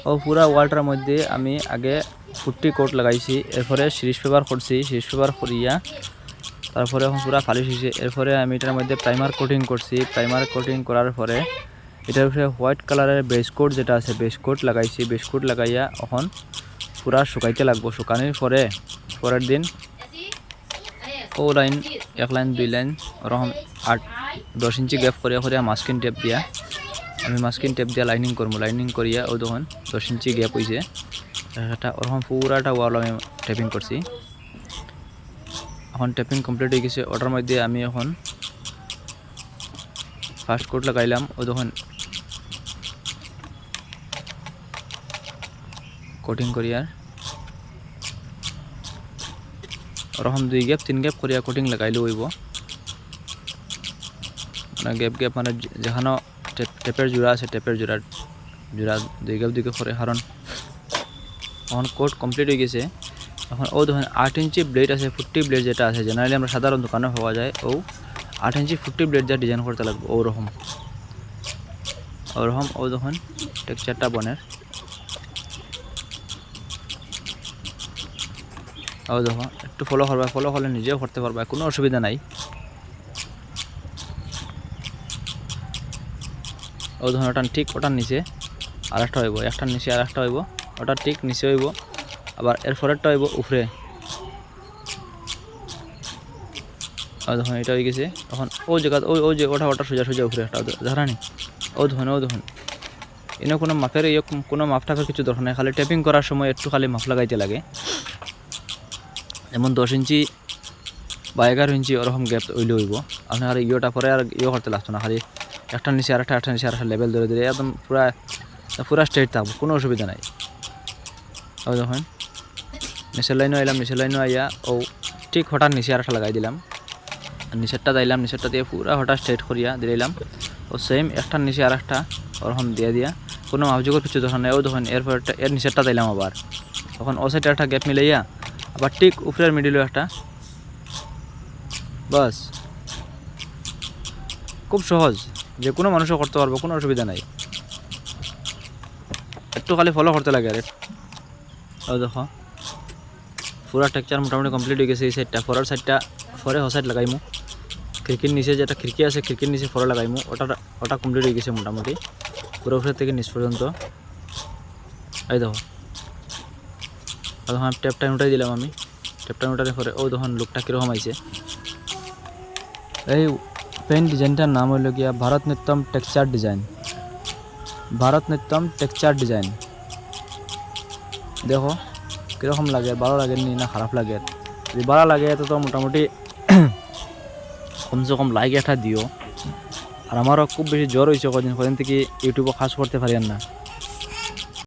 ও পুরা ওয়ালটার মধ্যে আমি আগে পুট্টি কোট লাগাইছি, এরপরে সিরিজ পেপার করছি, সিরিজ পেপার করিয়া তারপরে এখন পুরা ফালিশ হয়েছে। এরপরে আমি এটার মধ্যে প্রাইমার কোটিং করছি, প্রাইমার কোটিং করার পরে এটার উপরে হোয়াইট কালারের বেস কোট যেটা আছে বেস কোট লাগাইছি, বেস কোট লাগাইয়া এখন পুরা শুকাইতে লাগবো। শুকানোর পরে পরের দিন ও লাইন 1 লাইন 2 লাইন ওরকম 8-10 ইঞ্চি গ্যাপ করিয়া করিয়া মাস্কিন টেপ দিয়া আমি মাস্কিন টেপ দিয়া লাইনিং করবো। লাইনিং করিয়া ও তখন 10 ইঞ্চি গ্যাপ হয়েছে একটা ওরকম পুরাটা ওয়াল আমি টেপিং করছি। এখন টেপিং কমপ্লিট হয়ে গেছে। ওটার মধ্যে আমি এখন ফার্স্ট কোট লাগাইলাম, ও তখন কোটিং করিয়া ওরকম 2 গ্যাপ 3 গ্যাপ করিয়া কোটিং লাগাইলে হইব। মানে গ্যাপ গ্যাপ মানে যেখানে টেপের জোড়া আছে টেপের জোড়া 2 গ্যাপ 2 গ্যাপ করে, কারণ এখন কোট কমপ্লিট হয়ে গেছে। এখন ও দেখুন 8 ইঞ্চি ব্লেড আছে, 40 ব্লেড যেটা আছে জেনারেলি আমরা সাধারণ দোকানে পাওয়া যায়, ও 8 ইঞ্চি 40 ব্লেড যা ডিজাইন করতে লাগবে ওরকম ও দেখুন টেক্সচারটা বনের। ও দেখো একটু ফলো করবা, ফলো করলে নিজেও করতে পারবা, কোনো অসুবিধা নাই। ও দেখুন ওটা ঠিক ওটার নিচে আর একটা হইব, একটার নিচে আর একটা হইব, ওটা ঠিক নিচে হইব, আবার এর পরেরটা হইব উপরে। দেখুন এটা হয়ে গেছে। এখন ও জায়গা ও যে ওটা সোজা সোজা উপরে একটা ধারানি ও দেখুন এনে কোনো মাপের কোনো মাপ টাপের কিছু দরকার নেই, খালি টেপিং করার সময় একটু খালি মাপ লাগাইতে লাগে। যেমন 10 ইঞ্চি বা 11 ইঞ্চি ওরকম গ্যাপ হইলে হইব। আপনার ইয়েটা পরে আর করতে লাগতো না, খালি একটার নিচে আর একটা নিচে আর একটা লেভেল ধরে ধরে একদম পুরা স্ট্রেট থাকবো, কোনো অসুবিধা নাই। ও দেখুন নিচের লাইনও আইলাম, নিচের লাইনও আইয়া ও ঠিক হঠাৎ নিচে আর একটা লাগাই দিলাম, নিচেরটা দিলাম, নিচেরটা দিয়ে পুরা হঠাৎ স্ট্রেট করিয়া দিলাম। ও সেম একটার নিচে আর একটা ওরকম দিয়া কোনো মাপযোগের কিছু দরকার নেই। ও দেখুন এর নিচেরটা দিলাম আবার, তখন ও সাইডে একটা গ্যাপ মিলাইয়া আবার ঠিক উপরের মিডিলেও একটা, বাস খুব সহজ, যে কোনো মানুষও করতে পারবো, কোনো অসুবিধা নাই, একটু খালি ফলো করতে লাগে। আর ও দেখো পুরা টেক্সচার মোটামুটি কমপ্লিট হয়ে গেছে। এই সাইডটা ফরের সাইডটা ফরে ও সাইড লাগাইমু, খিড়কির নিচে যেটা খিড়কি আছে খিড়কির নিচে ফরে লাগাইমু, ওটা কমপ্লিট হয়ে গেছে মোটামুটি পুরো উপরের থেকে নিচ পর্যন্ত। এই দেখো তখন টেপটা উঠাই দিলাম আমি, টেপটা উঠানোর পরে ও তখন লুকটা কীরকম আইছে। এই পেন ডিজাইনটার নাম হইল গিয়া Bharatanatyam texture design, Bharatanatyam texture design. দেখো কীরকম লাগে, ভালো লাগে নি না খারাপ লাগে? যদি ভালো লাগে তো মোটামুটি কমসে কম লাইক একটা দিও। আর আমারও খুব বেশি জ্বর হয়েছে কদিন থেকে ইউটিউবে কাজ করতে পারি না।